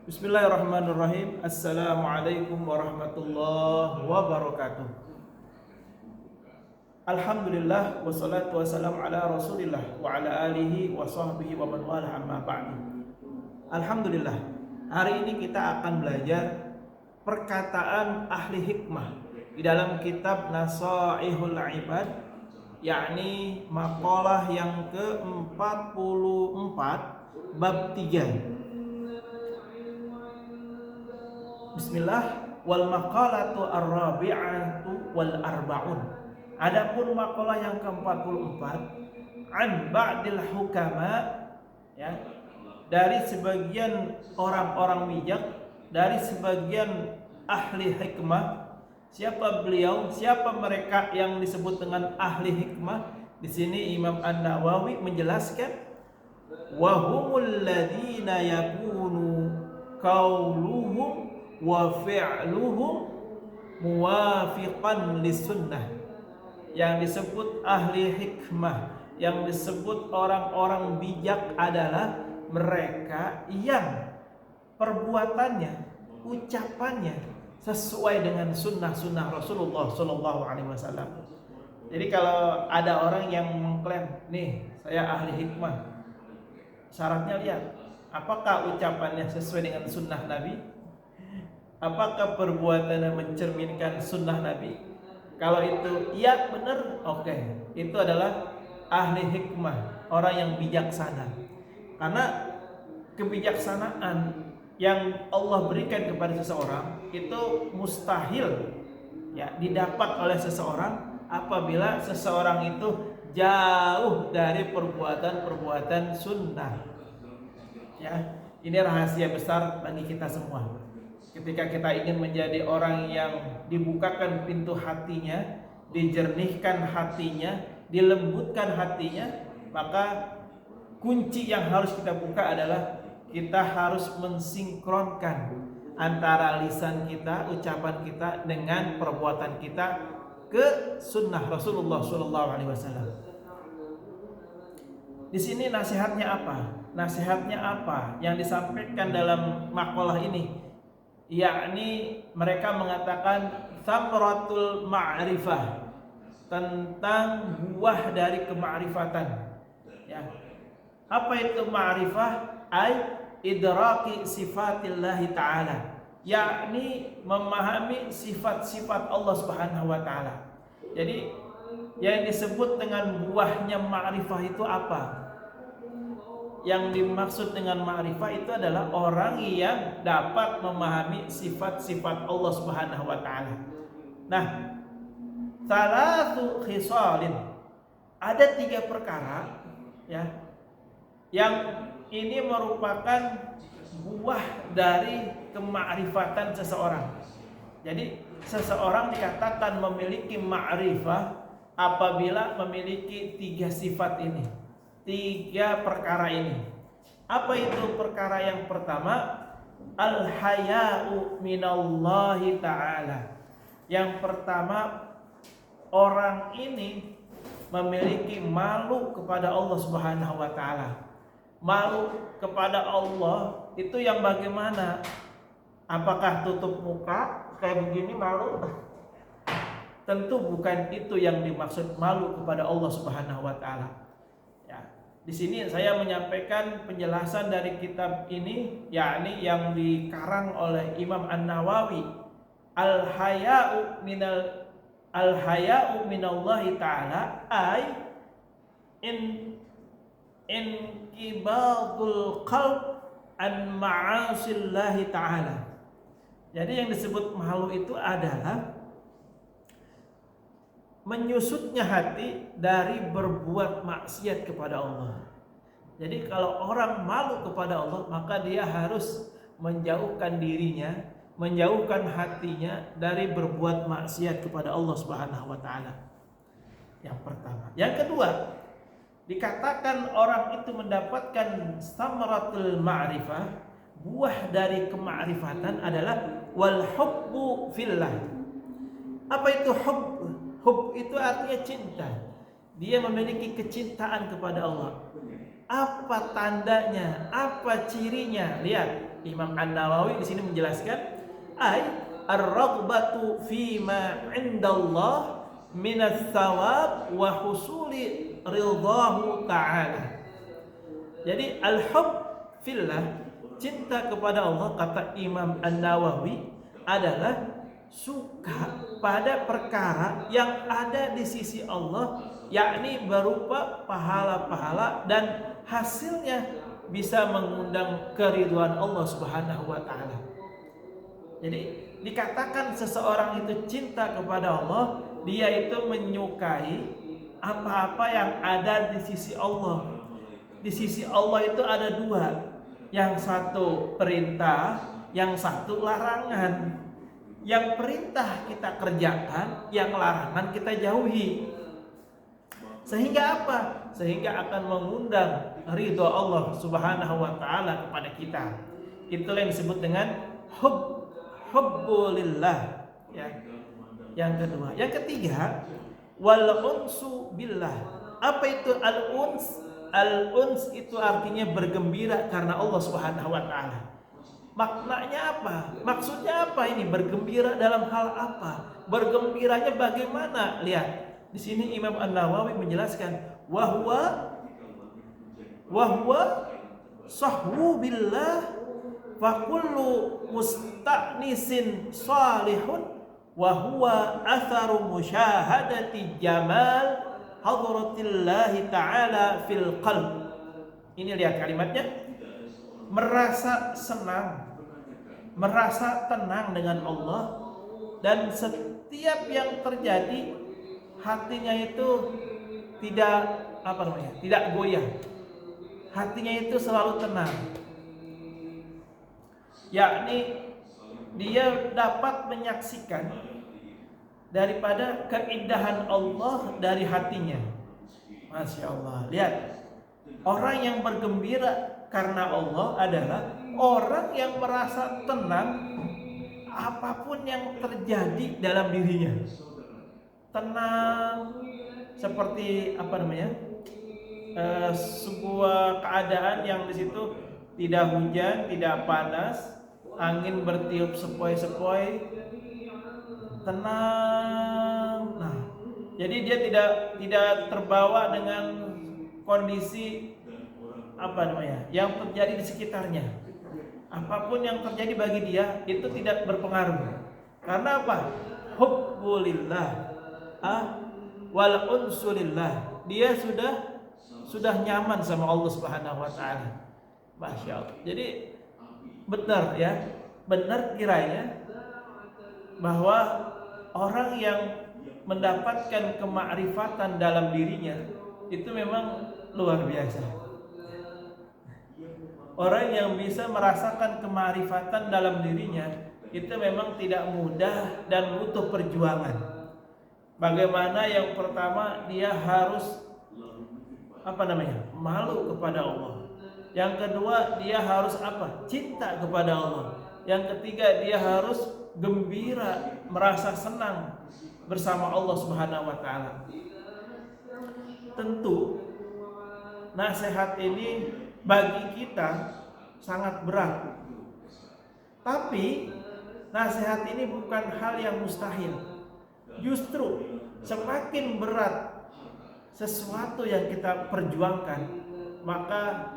Bismillahirrahmanirrahim. Assalamualaikum warahmatullahi wabarakatuh. Alhamdulillah wassalatu wassalamu ala Rasulillah wa ala alihi wa sahbihi wa man wala amma ba'du. Alhamdulillah. Hari ini kita akan belajar perkataan ahli hikmah di dalam kitab Nasaihul Ibad, yakni maqalah yang ke-44 bab 3. Bismillah. Wal maqalatu ar-rabi'atu wal arba'un. Adapun maqalah yang ke-44, an ba'dil hukama, ya, dari sebagian orang-orang bijak, dari sebagian ahli hikmah. Siapa beliau? Siapa mereka yang disebut dengan ahli hikmah? Di sini Imam An-Nawawi menjelaskan, wa humul ladzina yakunu qauluhum wa fi'luhum muwafiqan lisunnah. Yang disebut ahli hikmah, yang disebut orang-orang bijak adalah mereka yang perbuatannya, ucapannya sesuai dengan sunnah-sunnah Rasulullah Sallallahu Alaihi Wasallam. Jadi kalau ada orang yang mengklaim, nih saya ahli hikmah, syaratnya lihat, apakah ucapannya sesuai dengan sunnah Nabi? Apakah perbuatannya mencerminkan sunnah Nabi? Kalau itu iya benar, oke, itu adalah ahli hikmah, orang yang bijaksana. Karena kebijaksanaan yang Allah berikan kepada seseorang itu mustahil, ya, didapat oleh seseorang apabila seseorang itu jauh dari perbuatan-perbuatan sunnah. Ya, ini rahasia besar bagi kita semua. Ketika kita ingin menjadi orang yang dibukakan pintu hatinya, dijernihkan hatinya, dilembutkan hatinya, maka kunci yang harus kita buka adalah kita harus mensinkronkan antara lisan kita, ucapan kita dengan perbuatan kita ke sunnah Rasulullah SAW. Di sini nasihatnya apa? Nasihatnya apa yang disampaikan dalam maqalah ini? Yakni mereka mengatakan thamratul ma'rifah, tentang buah dari kemakrifatan. Ya. Apa itu ma'rifah? Ai idraki sifatillahi ta'ala, yakni memahami sifat-sifat Allah Subhanahu wa taala. Jadi yang disebut dengan buahnya ma'rifah itu apa? Yang dimaksud dengan ma'rifah itu adalah orang yang dapat memahami sifat-sifat Allah Subhanahu wa taala. Nah, salatu khisalin, ada 3 perkara, ya, yang ini merupakan buah dari kemakrifatan seseorang. Jadi seseorang dikatakan memiliki ma'rifah apabila memiliki 3 sifat ini, 3 perkara ini. Apa itu perkara yang pertama? Al-haya'u minallahi ta'ala. Yang pertama, orang ini memiliki malu kepada Allah Subhanahu wa taala. Malu kepada Allah itu yang bagaimana? Apakah tutup muka kayak begini malu? Tentu bukan itu yang dimaksud malu kepada Allah Subhanahu wa taala. Di sini saya menyampaikan penjelasan dari kitab ini, yakni yang dikarang oleh Imam An-Nawawi, Al-haya'u minallahi ta'ala ay inqibadul qalb an ma'asillahi ta'ala. Jadi yang disebut malu itu adalah menyusutnya hati dari berbuat maksiat kepada Allah. Jadi kalau orang malu kepada Allah, maka dia harus menjauhkan dirinya, menjauhkan hatinya dari berbuat maksiat kepada Allah Subhanahu wa taala. Yang pertama. Yang kedua, dikatakan orang itu mendapatkan samaratul ma'rifah, buah dari kemakrifatan adalah wal hubbu fillah. Apa itu hubb? Hub itu artinya cinta. Dia memiliki kecintaan kepada Allah. Apa tandanya? Apa cirinya? Lihat, Imam An-Nawawi di sini menjelaskan, ar-raghbatu fima 'indallah minas thawab wa husuli ridhahu ta'ala. Jadi al-hub fillah, cinta kepada Allah, kata Imam An-Nawawi, adalah suka pada perkara yang ada di sisi Allah, yakni berupa pahala-pahala dan hasilnya bisa mengundang keridhaan Allah Subhanahu wa taala. Jadi dikatakan seseorang itu cinta kepada Allah, dia itu menyukai apa-apa yang ada di sisi Allah. Di sisi Allah itu ada dua, yang satu perintah, yang satu larangan. Yang perintah kita kerjakan, yang larangan kita jauhi. Sehingga apa? Sehingga akan mengundang ridho Allah Subhanahu wa taala kepada kita. Itulah yang disebut dengan hubbulillah, ya. Yang kedua, yang ketiga, wal unsu billah. Apa itu al uns? Al uns itu artinya bergembira karena Allah Subhanahu wa taala. Maknanya apa? Maksudnya apa ini? Bergembira dalam hal apa? Bergembiranya bagaimana? Lihat, di sini Imam An-Nawawi menjelaskan, wahwa sahwu billah fa kullu musta'nisin salihun wa huwa atharu musyahadati jamal hadratillahi ta'ala fil qalb. Ini lihat kalimatnya, merasa senang, merasa tenang dengan Allah, dan setiap yang terjadi hatinya itu tidak goyah, hatinya itu selalu tenang, yakni dia dapat menyaksikan daripada keindahan Allah dari hatinya. Masya Allah. Lihat, orang yang bergembira karena Allah adalah orang yang merasa tenang apapun yang terjadi dalam dirinya. Tenang seperti sebuah keadaan yang di situ tidak hujan, tidak panas, angin bertiup sepoi-sepoi, tenang. Nah, jadi dia tidak terbawa dengan kondisi yang terjadi di sekitarnya. Apapun yang terjadi bagi dia itu tidak berpengaruh. Karena apa? Hubbulillah wal unsulillah. Dia sudah nyaman sama Allah Subhanahu wa taala. Masya Allah. Jadi benar ya, benar kiranya bahwa orang yang mendapatkan kemakrifatan dalam dirinya itu memang luar biasa. Orang yang bisa merasakan kemakrifatan dalam dirinya itu memang tidak mudah dan butuh perjuangan. Bagaimana? Yang pertama, dia harus malu kepada Allah. Yang kedua, dia harus cinta kepada Allah. Yang ketiga, dia harus gembira, merasa senang bersama Allah Subhanahu wa taala. Tentu nasihat ini bagi kita sangat berat. Tapi nasihat ini bukan hal yang mustahil. Justru semakin berat sesuatu yang kita perjuangkan, maka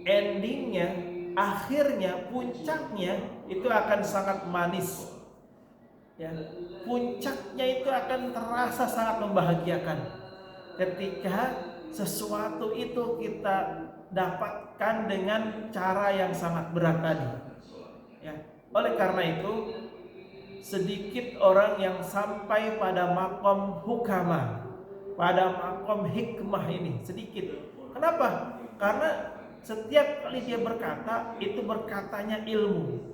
endingnya, akhirnya, puncaknya itu akan sangat manis. Ya, puncaknya itu akan terasa sangat membahagiakan ketika sesuatu itu kita dapatkan dengan cara yang sangat berat tadi. Ya, oleh karena itu sedikit orang yang sampai pada makom hukama, pada makom hikmah ini, sedikit. Kenapa? Karena setiap kali dia berkata, itu berkatanya ilmu.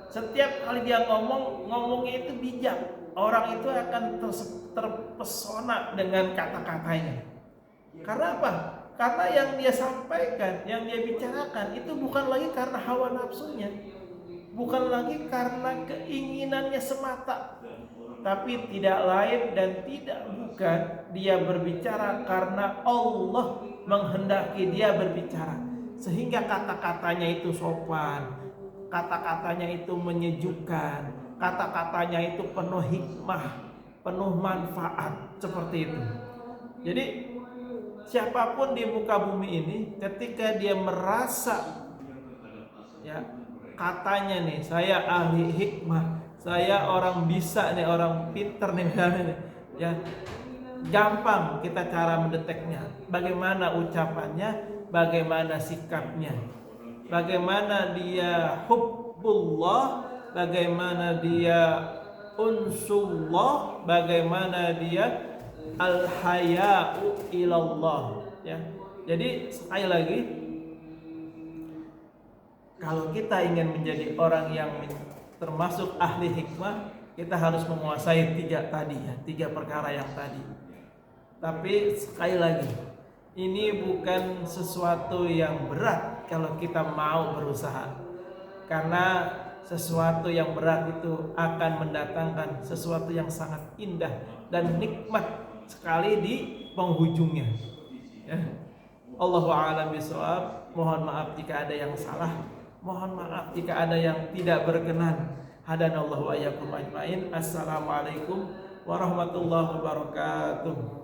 Setiap kali dia ngomongnya itu bijak. Orang itu akan terpesona dengan kata-katanya. Karena apa? Karena yang dia sampaikan, yang dia bicarakan itu bukan lagi karena hawa nafsunya, bukan lagi karena keinginannya semata, tapi tidak lain dan tidak bukan dia berbicara karena Allah menghendaki dia berbicara, sehingga kata-katanya itu sopan, kata-katanya itu menyejukkan, kata-katanya itu penuh hikmah, penuh manfaat, seperti itu. Jadi siapapun di muka bumi ini ketika dia merasa ya katanya nih, saya ahli hikmah, saya orang bisa nih, orang pinter nih misalnya nih, ya gampang kita cara mendeteknya. Bagaimana ucapannya, bagaimana sikapnya, bagaimana dia hubbullah, bagaimana dia unsullah, bagaimana dia al-haya'u ilallah, ya. Jadi sekali lagi, kalau kita ingin menjadi orang yang termasuk ahli hikmah, kita harus menguasai tiga perkara yang tadi. Tapi sekali lagi, ini bukan sesuatu yang berat kalau kita mau berusaha, karena sesuatu yang berat itu akan mendatangkan sesuatu yang sangat indah dan nikmat sekali di penghujungnya, ya. Allahu a'lam bishawab. Mohon maaf jika ada yang salah, mohon maaf jika ada yang tidak berkenan. Hadanallahu wa iyyakum ajmain. Assalamualaikum warahmatullahi wabarakatuh.